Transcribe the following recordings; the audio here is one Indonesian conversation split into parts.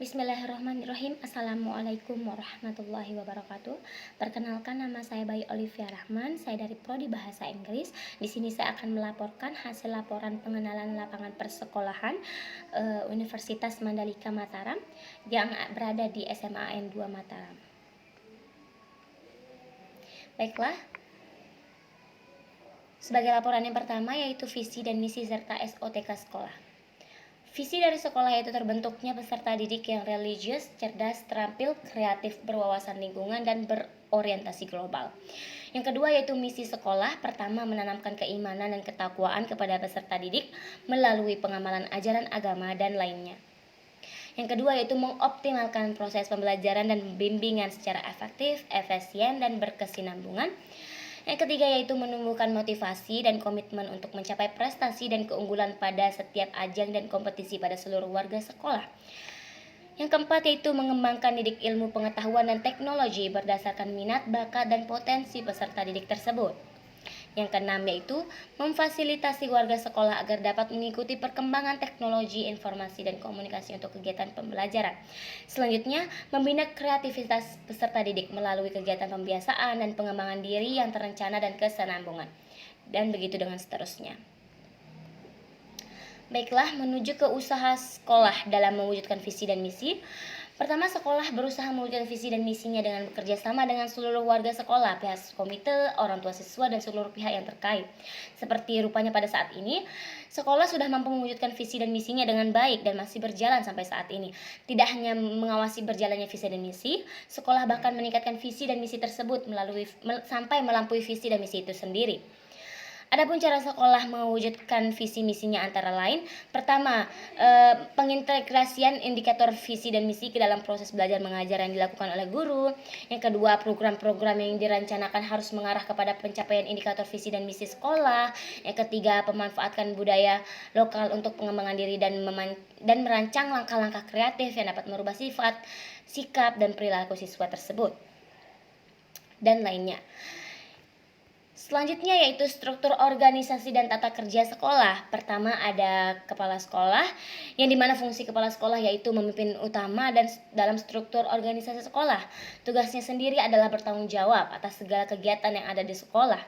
Bismillahirrahmanirrahim. Assalamualaikum warahmatullahi wabarakatuh. Perkenalkan, nama saya Bayu Olivia Rahman. Saya dari Prodi Bahasa Inggris. Di sini saya akan melaporkan hasil laporan pengenalan lapangan persekolahan Universitas Mandalika Mataram yang berada di SMA N2 Mataram. Baiklah. Sebagai laporan yang pertama yaitu visi dan misi serta SOTK sekolah. Visi dari sekolah yaitu terbentuknya peserta didik yang religius, cerdas, terampil, kreatif, berwawasan lingkungan, dan berorientasi global. Yang kedua yaitu misi sekolah. Pertama, menanamkan keimanan dan ketakwaan kepada peserta didik melalui pengamalan ajaran agama dan lainnya. Yang kedua yaitu mengoptimalkan proses pembelajaran dan bimbingan secara efektif, efisien, dan berkesinambungan. Yang ketiga yaitu menumbuhkan motivasi dan komitmen untuk mencapai prestasi dan keunggulan pada setiap ajang dan kompetisi pada seluruh warga sekolah. Yang keempat yaitu mengembangkan didik ilmu pengetahuan dan teknologi berdasarkan minat, bakat, dan potensi peserta didik tersebut. Yang keenam yaitu memfasilitasi warga sekolah agar dapat mengikuti perkembangan teknologi, informasi, dan komunikasi untuk kegiatan pembelajaran. Selanjutnya, membina kreativitas peserta didik melalui kegiatan pembiasaan dan pengembangan diri yang terencana dan kesinambungan. Dan begitu dengan seterusnya. Baiklah, menuju ke usaha sekolah dalam mewujudkan visi dan misi. Pertama, sekolah berusaha mewujudkan visi dan misinya dengan bekerja sama dengan seluruh warga sekolah, pihak komite, orang tua siswa, dan seluruh pihak yang terkait. Seperti rupanya pada saat ini, sekolah sudah mampu mewujudkan visi dan misinya dengan baik dan masih berjalan sampai saat ini. Tidak hanya mengawasi berjalannya visi dan misi, sekolah bahkan meningkatkan visi dan misi tersebut sampai melampaui visi dan misi itu sendiri. Adapun cara sekolah mewujudkan visi misinya antara lain, pertama, pengintegrasian indikator visi dan misi ke dalam proses belajar mengajar yang dilakukan oleh guru. Yang kedua, program-program yang direncanakan harus mengarah kepada pencapaian indikator visi dan misi sekolah. Yang ketiga, pemanfaatkan budaya lokal untuk pengembangan diri dan merancang langkah-langkah kreatif yang dapat merubah sifat, sikap, dan perilaku siswa tersebut dan lainnya. Selanjutnya yaitu struktur organisasi dan tata kerja sekolah. Pertama ada kepala sekolah, yang dimana fungsi kepala sekolah yaitu memimpin utama dan dalam struktur organisasi sekolah. Tugasnya sendiri adalah bertanggung jawab atas segala kegiatan yang ada di sekolah.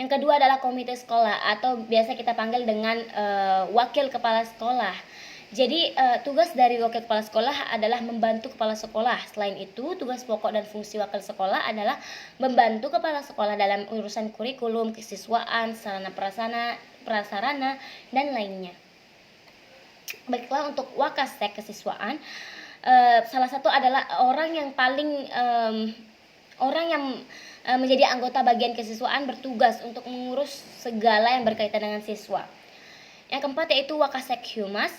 Yang kedua adalah komite sekolah atau biasa kita panggil dengan wakil kepala sekolah. Jadi tugas dari wakil kepala sekolah adalah membantu kepala sekolah. Selain itu, tugas pokok dan fungsi wakil sekolah adalah membantu kepala sekolah dalam urusan kurikulum, kesiswaan, sarana prasarana, dan lainnya. Baiklah, untuk wakasek kesiswaan, salah satu adalah orang yang menjadi anggota bagian kesiswaan bertugas untuk mengurus segala yang berkaitan dengan siswa. Yang keempat yaitu wakasek humas,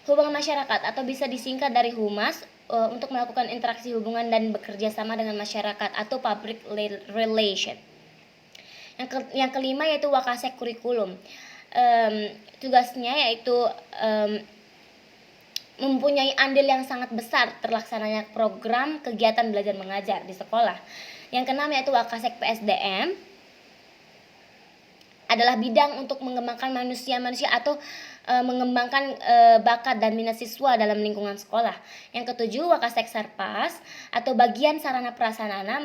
hubungan masyarakat atau bisa disingkat dari humas, untuk melakukan interaksi hubungan dan bekerja sama dengan masyarakat atau public relation. Yang kelima yaitu wakasek kurikulum. Tugasnya yaitu mempunyai andil yang sangat besar terlaksananya program kegiatan belajar mengajar di sekolah. Yang keenam yaitu wakasek PSDM, adalah bidang untuk mengembangkan manusia-manusia atau mengembangkan bakat dan minat siswa dalam lingkungan sekolah. Yang ketujuh, wakasek sarpas atau bagian sarana prasarana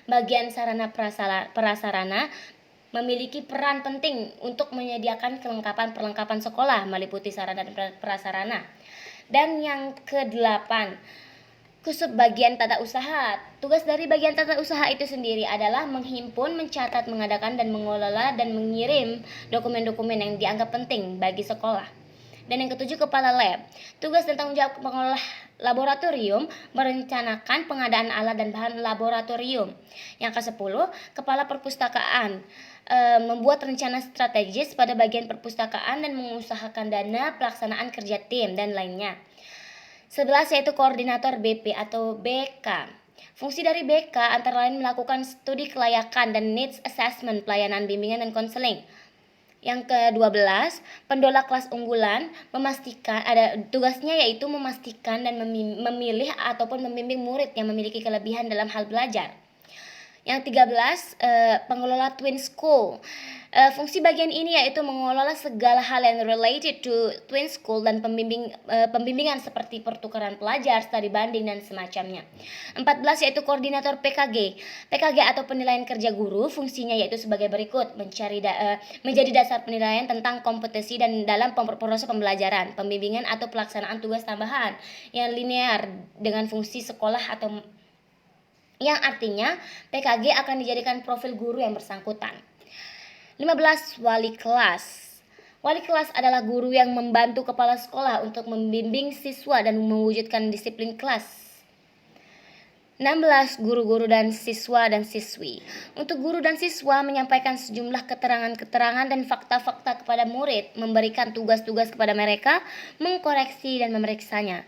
bagian sarana prasarana memiliki peran penting untuk menyediakan perlengkapan sekolah meliputi sarana dan prasarana. Dan yang kedelapan, kusub bagian tata usaha. Tugas dari bagian tata usaha itu sendiri adalah menghimpun, mencatat, mengadakan, dan mengelola dan mengirim dokumen-dokumen yang dianggap penting bagi sekolah. Dan yang ketujuh, kepala lab. Tugas dan tanggung jawab pengelola laboratorium merencanakan pengadaan alat dan bahan laboratorium. Yang ke-10, kepala perpustakaan, membuat rencana strategis pada bagian perpustakaan dan mengusahakan dana pelaksanaan kerja tim dan lainnya. 11 yaitu koordinator BP atau BK. Fungsi dari BK antara lain melakukan studi kelayakan dan needs assessment, pelayanan bimbingan dan konseling. Yang ke-12, pendola kelas unggulan, tugasnya yaitu memastikan dan memilih ataupun membimbing murid yang memiliki kelebihan dalam hal belajar. Yang 13, pengelola Twin School. Fungsi bagian ini yaitu mengelola segala hal yang related to Twin School dan pembimbingan seperti pertukaran pelajar, studi banding, dan semacamnya. 14 yaitu koordinator PKG. PKG atau penilaian kerja guru, fungsinya yaitu sebagai berikut: menjadi dasar penilaian tentang kompetensi dan dalam proses pembelajaran, pembimbingan atau pelaksanaan tugas tambahan yang linear dengan fungsi sekolah atau yang artinya PKG akan dijadikan profil guru yang bersangkutan. 15. Wali kelas. Wali kelas adalah guru yang membantu kepala sekolah untuk membimbing siswa dan mewujudkan disiplin kelas. 16. Guru-guru dan siswa dan siswi. Untuk guru dan siswa menyampaikan sejumlah keterangan-keterangan dan fakta-fakta kepada murid, memberikan tugas-tugas kepada mereka, mengkoreksi dan memeriksanya.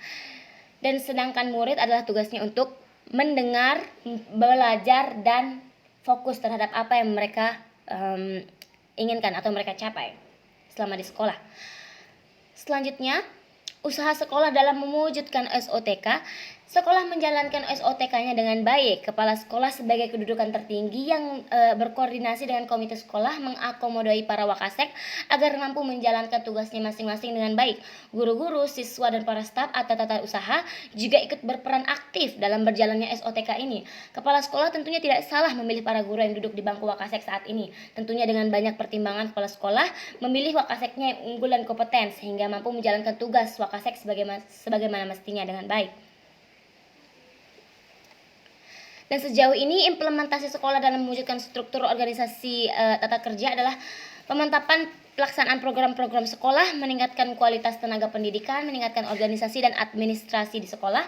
Dan sedangkan murid adalah tugasnya untuk mendengar, belajar, dan fokus terhadap apa yang mereka inginkan atau mereka capai selama di sekolah. Selanjutnya, usaha sekolah dalam mewujudkan SOTK. Sekolah menjalankan SOTK-nya dengan baik. Kepala sekolah sebagai kedudukan tertinggi yang berkoordinasi dengan komite sekolah mengakomodasi para wakasek agar mampu menjalankan tugasnya masing-masing dengan baik. Guru-guru, siswa, dan para staf atau tata usaha juga ikut berperan aktif dalam berjalannya SOTK ini. Kepala sekolah tentunya tidak salah memilih para guru yang duduk di bangku wakasek saat ini. Tentunya dengan banyak pertimbangan kepala sekolah memilih wakaseknya yang unggul dan kompeten sehingga mampu menjalankan tugas wakasek sebagaimana mestinya dengan baik. Dan sejauh ini implementasi sekolah dalam mewujudkan struktur organisasi tata kerja adalah pemantapan pelaksanaan program-program sekolah, meningkatkan kualitas tenaga pendidikan, meningkatkan organisasi dan administrasi di sekolah.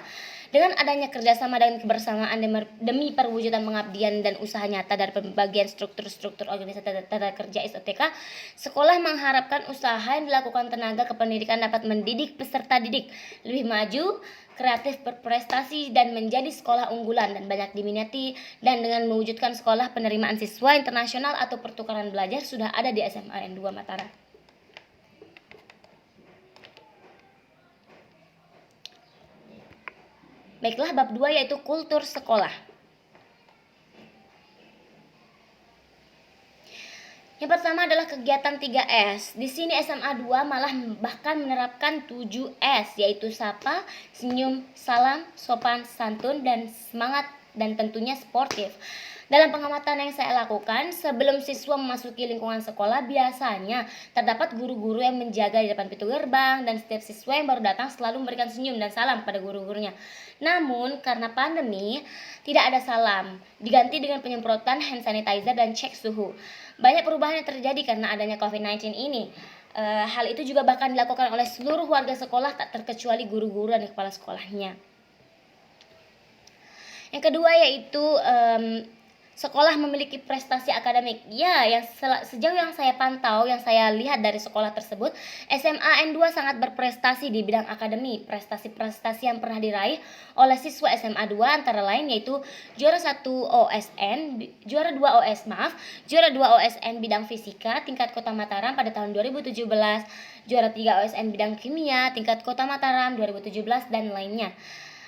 Dengan adanya kerjasama dan kebersamaan demi perwujudan pengabdian dan usaha nyata dari pembagian struktur-struktur organisasi tata kerja SOTK, sekolah mengharapkan usaha yang dilakukan tenaga kependidikan dapat mendidik peserta didik lebih maju, kreatif, berprestasi, dan menjadi sekolah unggulan dan banyak diminati. Dan dengan mewujudkan sekolah penerimaan siswa internasional atau pertukaran belajar sudah ada di SMA N2 Mataram. Baiklah, bab 2 yaitu kultur sekolah. Yang pertama adalah kegiatan 3S. Di sini SMA 2 malah bahkan menerapkan 7S, yaitu sapa, senyum, salam, sopan, santun, dan semangat, dan tentunya sportif. Dalam pengamatan yang saya lakukan, sebelum siswa memasuki lingkungan sekolah, biasanya terdapat guru-guru yang menjaga di depan pintu gerbang, dan setiap siswa yang baru datang selalu memberikan senyum dan salam pada guru-gurunya. Namun, karena pandemi, tidak ada salam, diganti dengan penyemprotan hand sanitizer dan cek suhu. Banyak perubahan yang terjadi karena adanya COVID-19 ini. Hal itu juga bahkan dilakukan oleh seluruh warga sekolah, tak terkecuali guru-guru dan kepala sekolahnya. Yang kedua yaitu sekolah memiliki prestasi akademik. Ya, yang sejauh yang saya pantau, yang saya lihat dari sekolah tersebut, SMA N2 sangat berprestasi di bidang akademik. Prestasi-prestasi yang pernah diraih oleh siswa SMA 2 antara lain yaitu juara 1 OSN, juara 2 OSN bidang fisika tingkat Kota Mataram pada tahun 2017, juara 3 OSN bidang kimia tingkat Kota Mataram 2017, dan lainnya.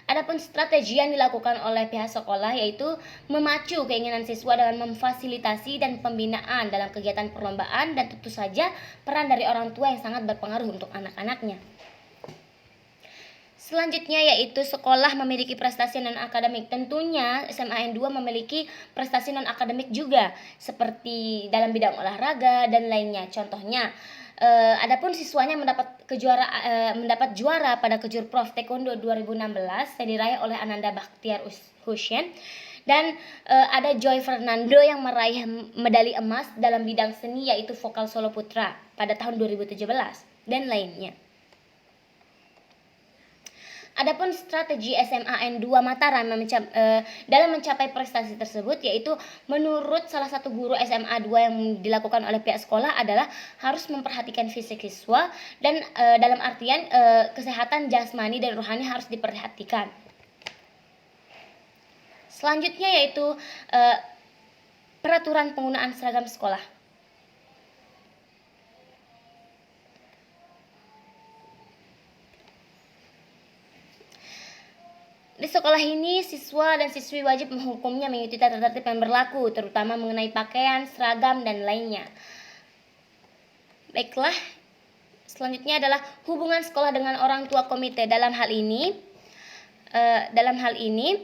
Adapun strategi yang dilakukan oleh pihak sekolah yaitu memacu keinginan siswa dengan memfasilitasi dan pembinaan dalam kegiatan perlombaan, dan tentu saja peran dari orang tua yang sangat berpengaruh untuk anak-anaknya. Selanjutnya yaitu sekolah memiliki prestasi non-akademik. Tentunya SMA N2 memiliki prestasi non-akademik juga, seperti dalam bidang olahraga dan lainnya. Contohnya, adapun siswanya mendapat juara pada Kejurprov Taekwondo 2016 yang diraih oleh Ananda Bakhtiar Hussein, dan ada Joy Fernando yang meraih medali emas dalam bidang seni yaitu vokal solo putra pada tahun 2017 dan lainnya. Adapun strategi SMA N2 Mataram dalam mencapai prestasi tersebut yaitu menurut salah satu guru SMA 2 yang dilakukan oleh pihak sekolah adalah harus memperhatikan fisik siswa dan dalam artian kesehatan jasmani dan rohani harus diperhatikan. Selanjutnya yaitu peraturan penggunaan seragam sekolah. Di sekolah ini, siswa dan siswi wajib menghukumnya mengikuti tata tertib yang berlaku, terutama mengenai pakaian, seragam, dan lainnya. Baiklah, selanjutnya adalah hubungan sekolah dengan orang tua komite. Dalam hal ini,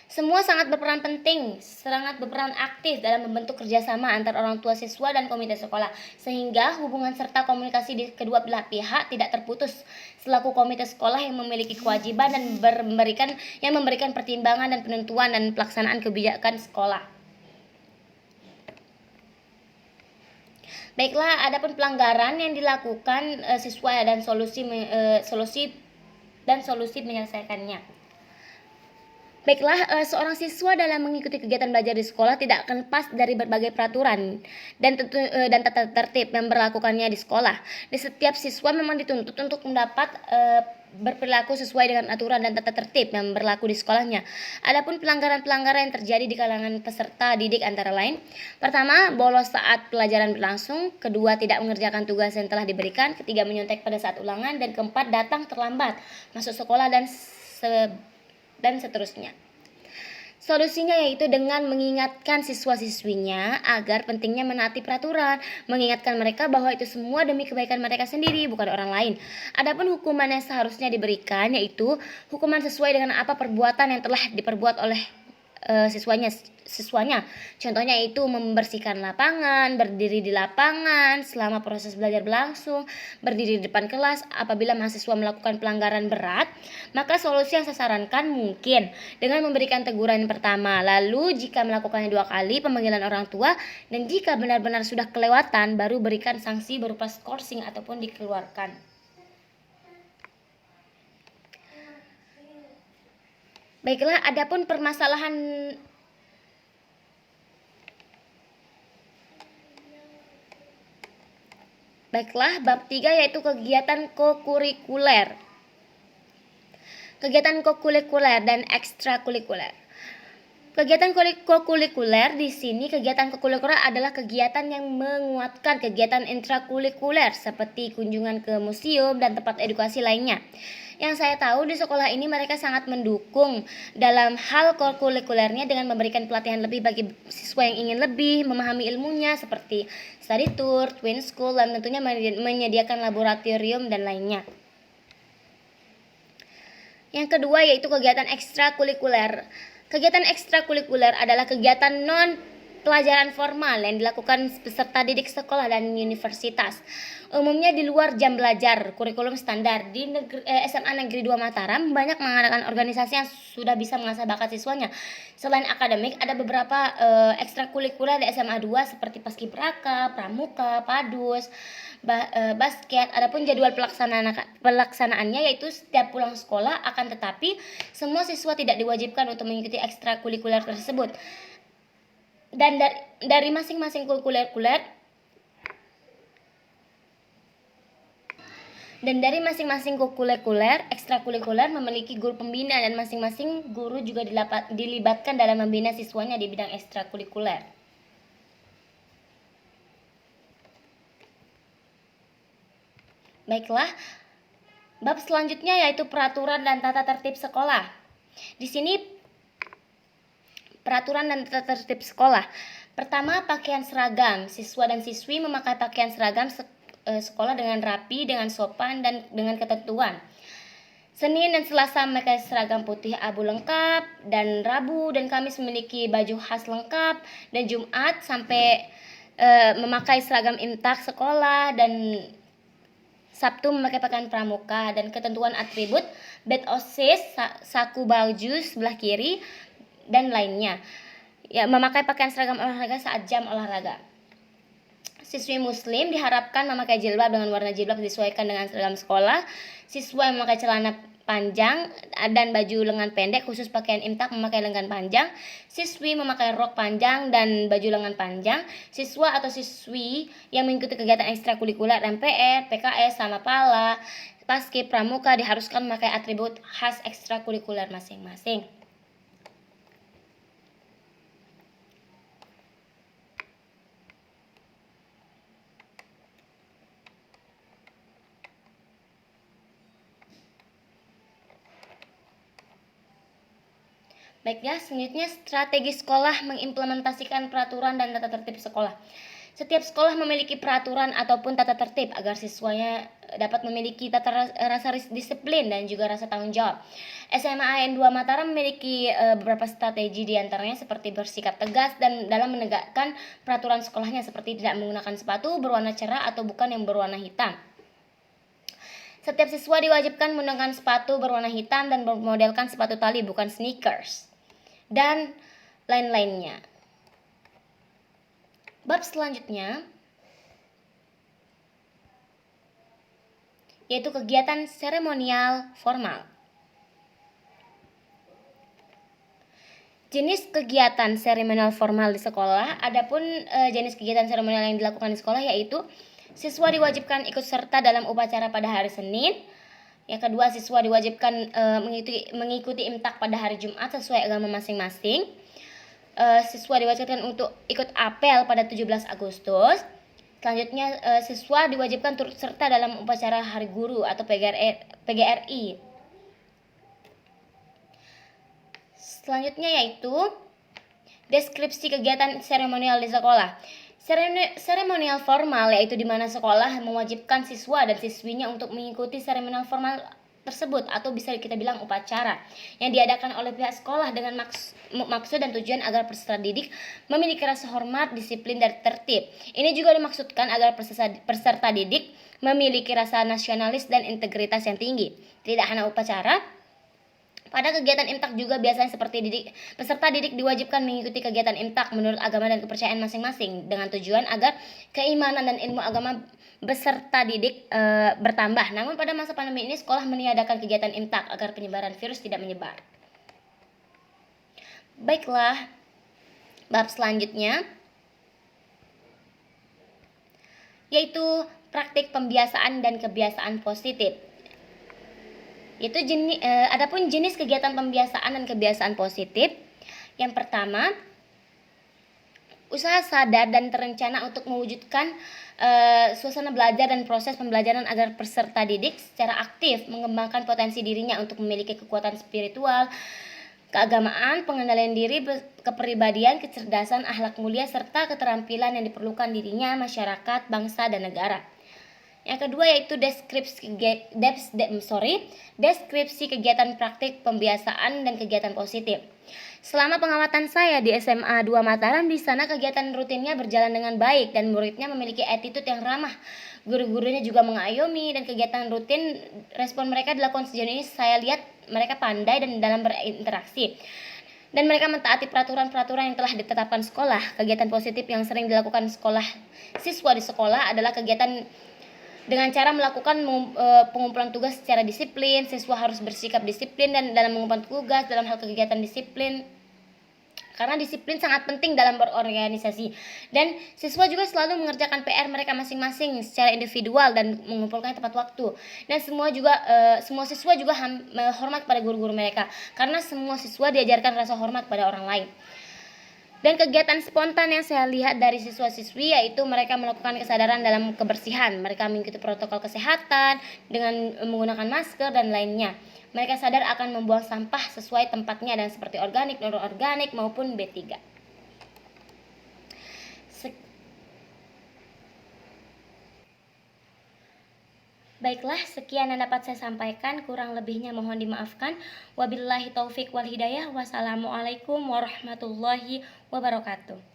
semua sangat berperan penting, sangat berperan aktif dalam membentuk kerjasama antar orang tua siswa dan komite sekolah, sehingga hubungan serta komunikasi di kedua belah pihak tidak terputus. Selaku komite sekolah yang memiliki kewajiban dan memberikan pertimbangan dan penentuan dan pelaksanaan kebijakan sekolah. Baiklah, adapun pelanggaran yang dilakukan siswa dan solusi menyelesaikannya. Baiklah, seorang siswa dalam mengikuti kegiatan belajar di sekolah tidak akan lepas dari berbagai peraturan dan tata tertib yang berlakukannya di sekolah. Di setiap siswa memang dituntut untuk mendapat berperilaku sesuai dengan aturan dan tata tertib yang berlaku di sekolahnya. Adapun pelanggaran-pelanggaran yang terjadi di kalangan peserta didik antara lain: pertama, bolos saat pelajaran berlangsung; kedua, tidak mengerjakan tugas yang telah diberikan; ketiga, menyontek pada saat ulangan; dan keempat, datang terlambat masuk sekolah dan seterusnya. Solusinya yaitu dengan mengingatkan siswa-siswinya agar pentingnya menaati peraturan, mengingatkan mereka bahwa itu semua demi kebaikan mereka sendiri, bukan orang lain. Adapun hukuman yang seharusnya diberikan yaitu hukuman sesuai dengan apa perbuatan yang telah diperbuat oleh siswanya. Contohnya itu membersihkan lapangan, berdiri di lapangan selama proses belajar berlangsung, berdiri di depan kelas. Apabila mahasiswa melakukan pelanggaran berat, maka solusi yang saya sarankan mungkin dengan memberikan teguran pertama, lalu jika melakukannya 2 kali, pemanggilan orang tua, dan jika benar-benar sudah kelewatan, baru berikan sanksi berupa skorsing ataupun dikeluarkan. Baiklah, adapun permasalahan bab 3 yaitu kegiatan kokurikuler. Kegiatan kokurikuler dan ekstrakurikuler. Kegiatan kokurikuler di sini, kegiatan kokurikuler adalah kegiatan yang menguatkan kegiatan intrakurikuler seperti kunjungan ke museum dan tempat edukasi lainnya. Yang saya tahu di sekolah ini mereka sangat mendukung dalam hal kokurikulernya dengan memberikan pelatihan lebih bagi siswa yang ingin lebih memahami ilmunya seperti study tour, twin school, dan tentunya menyediakan laboratorium dan lainnya. Yang kedua yaitu kegiatan ekstrakurikuler. Kegiatan ekstrakurikuler adalah kegiatan non pelajaran formal yang dilakukan peserta didik sekolah dan universitas. Umumnya di luar jam belajar kurikulum standar. Di SMA Negeri 2 Mataram banyak mengadakan organisasi yang sudah bisa mengasah bakat siswanya. Selain akademik, ada beberapa ekstrakurikuler di SMA 2 seperti paskibraka, pramuka, padus, basket. Adapun jadwal pelaksanaannya yaitu setiap pulang sekolah, akan tetapi semua siswa tidak diwajibkan untuk mengikuti ekstrakurikuler tersebut. Dan dari masing-masing ekstrakurikuler memiliki guru pembina, dan masing-masing guru juga dilibatkan dalam membina siswanya di bidang ekstrakurikuler. Baiklah, bab selanjutnya yaitu peraturan dan tata tertib sekolah. Di sini peraturan dan tata tertib sekolah. Pertama, pakaian seragam. Siswa dan siswi memakai pakaian seragam sekolah dengan rapi, dengan sopan, dan dengan ketentuan. Senin dan Selasa memakai seragam putih abu lengkap, dan Rabu dan Kamis memiliki baju khas lengkap, dan Jumat sampai memakai seragam imtak sekolah, dan Sabtu memakai pakaian pramuka. Dan ketentuan atribut, bed osis, saku baju sebelah kiri, dan lainnya. Ya, memakai pakaian seragam olahraga saat jam olahraga. Siswi muslim diharapkan memakai jilbab dengan warna jilbab disesuaikan dengan seragam sekolah. Siswa yang memakai celana panjang dan baju lengan pendek, khusus pakaian imtak memakai lengan panjang. Siswi memakai rok panjang dan baju lengan panjang. Siswa atau siswi yang mengikuti kegiatan ekstrakurikuler MPR, PKS, sama pala, paskib, pramuka diharuskan memakai atribut khas ekstrakurikuler masing-masing. Baik ya, selanjutnya strategi sekolah mengimplementasikan peraturan dan tata tertib sekolah. Setiap sekolah memiliki peraturan ataupun tata tertib agar siswanya dapat memiliki rasa disiplin dan juga rasa tanggung jawab. SMA AN 2 Mataram memiliki beberapa strategi diantaranya seperti bersikap tegas dan dalam menegakkan peraturan sekolahnya seperti tidak menggunakan sepatu berwarna cerah atau bukan yang berwarna hitam. Setiap siswa diwajibkan menggunakan sepatu berwarna hitam dan bermodelkan sepatu tali bukan sneakers dan lain-lainnya. Bab selanjutnya yaitu kegiatan seremonial formal. Jenis kegiatan seremonial formal di sekolah, adapun jenis kegiatan seremonial yang dilakukan di sekolah yaitu siswa diwajibkan ikut serta dalam upacara pada hari Senin. Yang kedua, siswa diwajibkan mengikuti imtak pada hari Jumat sesuai agama masing-masing. Siswa diwajibkan untuk ikut apel pada 17 Agustus. Selanjutnya, siswa diwajibkan turut serta dalam upacara Hari Guru atau PGRI. Selanjutnya yaitu deskripsi kegiatan seremonial di sekolah. Seremonial formal yaitu di mana sekolah mewajibkan siswa dan siswinya untuk mengikuti seremonial formal tersebut atau bisa kita bilang upacara yang diadakan oleh pihak sekolah dengan maksud dan tujuan agar peserta didik memiliki rasa hormat, disiplin, dan tertib. Ini juga dimaksudkan agar peserta didik memiliki rasa nasionalis dan integritas yang tinggi. Tidak hanya upacara, pada kegiatan imtak juga biasanya seperti peserta didik diwajibkan mengikuti kegiatan imtak menurut agama dan kepercayaan masing-masing dengan tujuan agar keimanan dan ilmu agama beserta didik bertambah. Namun pada masa pandemi ini sekolah meniadakan kegiatan imtak agar penyebaran virus tidak menyebar. Baiklah, bab selanjutnya yaitu praktik pembiasaan dan kebiasaan positif. Adapun jenis kegiatan pembiasaan dan kebiasaan positif. Yang pertama, usaha sadar dan terencana untuk mewujudkan suasana belajar dan proses pembelajaran agar peserta didik secara aktif mengembangkan potensi dirinya untuk memiliki kekuatan spiritual, keagamaan, pengendalian diri, kepribadian, kecerdasan, akhlak mulia, serta keterampilan yang diperlukan dirinya, masyarakat, bangsa, dan negara. Yang kedua yaitu deskripsi kegiatan praktik pembiasaan dan kegiatan positif. Selama pengamatan saya di SMA 2 Mataram, di sana kegiatan rutinnya berjalan dengan baik dan muridnya memiliki attitude yang ramah. Guru-gurunya juga mengayomi dan kegiatan rutin respon mereka dilakukan sejauh ini saya lihat mereka pandai dan dalam berinteraksi. Dan mereka mentaati peraturan-peraturan yang telah ditetapkan sekolah. Kegiatan positif yang sering dilakukan siswa di sekolah adalah kegiatan dengan cara melakukan pengumpulan tugas secara disiplin. Siswa harus bersikap disiplin dan dalam mengumpulkan tugas dalam hal kegiatan disiplin. Karena disiplin sangat penting dalam berorganisasi. Dan siswa juga selalu mengerjakan PR mereka masing-masing secara individual dan mengumpulkannya tepat waktu. Dan semua siswa juga hormat pada guru-guru mereka. Karena semua siswa diajarkan rasa hormat pada orang lain. Dan kegiatan spontan yang saya lihat dari siswa-siswi yaitu mereka melakukan kesadaran dalam kebersihan. Mereka mengikuti protokol kesehatan dengan menggunakan masker dan lainnya. Mereka sadar akan membuang sampah sesuai tempatnya dan seperti organik, non-organik maupun B3. Baiklah, sekian yang dapat saya sampaikan. Kurang lebihnya mohon dimaafkan. Wabillahi taufik wal hidayah. Wassalamualaikum warahmatullahi wabarakatuh.